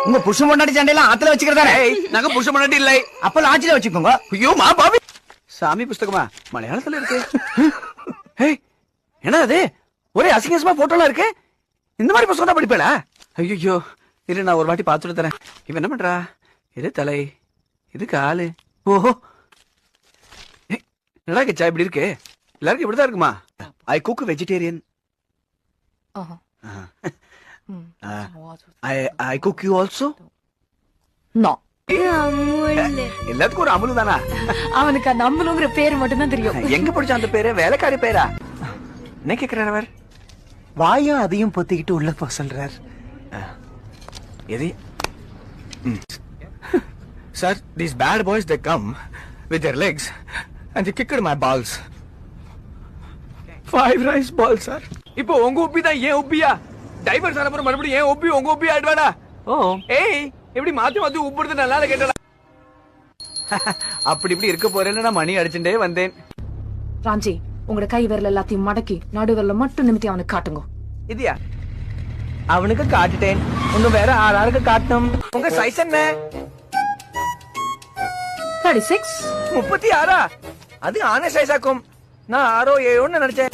உங்க புருஷன் பொண்டாட்டி சண்டையெல்லாம் ஆத்துல வச்சுக்கிறதானே? நாங்க புருஷ பொண்டாட்டி இல்லை. அப்ப லாட்ஜில வச்சுக்கோங்க. ஐயோ மா பாவி, சாமி புஸ்தகமா மலையாளத்துல இருக்கு. ஏய் என்ன அது, ஒரே அசிங்கமா போட்டோலாம் இருக்கு. இந்த மாதிரி புஸ்தகம் தான் படிப்பேடா? ஐயோ இரு, நான் ஒரு வாட்டி பார்த்துட்டு தரேன். இவன் என்ன பண்றா? இது தலை, இது காலு. ஓஹோ, என்னடா கிச்சா இப்படி இருக்கு? எல்லாருக்கும் இப்படிதான் இருக்குமா? ஐ cook vegetarian. I cook you also? No. எல்லாத்துக்கும் ஒரு அமுலு தானா? அவனுக்கு அந்த அம்பலுங்கிற பேரு மட்டும் தான் தெரியும். எங்க படிச்ச அந்த பேரு? வேலைக்காரி பேரா? என்ன கேக்குறாரு அவர்? வாயும் அதையும் பொத்திக்கிட்டு உள்ள போ சொல்றார். எது? Sir, these bad boys, they come with their legs and they kicked my balls. 5 rice balls, sir. இப்போ உங்க உப்பி தான் ஏன் உப்பியா? டைவர்ஸ் ஆன அப்புறம் மறுபடியும் ஏன் உப்பி உங்க உப்பி ஆயிடுவாடா? ஓ ஏய், எப்படி மாத்தி மாத்தி உப்புறது நல்லா கேட்டடா. அப்படி இப்படி இருக்க போறேன்னு நான் மணி அடிச்சுட்டே வந்தேன். ராம்ஜி, உங்களோட கை விரல் எல்லாத்தையும் மடக்கி நடுவிரல மட்டும் நிமித்தி அவனுக்கு காட்டுங்க. இதுயா அவனுக்கு காட்டுட்டேன். உங்க வேற ஆளாருக்கு காட்டணும். உங்க சைஸ் என்ன? 36. 36? அது ஆன சைஸ் ஆக்கும். நான் 6 7 நினைச்சேன்.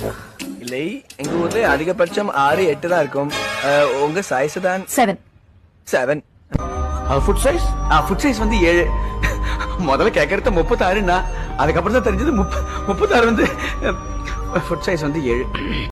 இல்லை, எங்க ஊர்ல அதிகபட்சம் 6 8 தான் இருக்கும். உங்க சைஸ் தான் 7. 7. Food size? ஃபுட் சைஸ் வந்து 7. முதல்ல கேட்கறது 36ன்னா, அதுக்கப்புறம் தான் தெரிஞ்சது 36 வந்து ஃபுட் சைஸ் வந்து 7.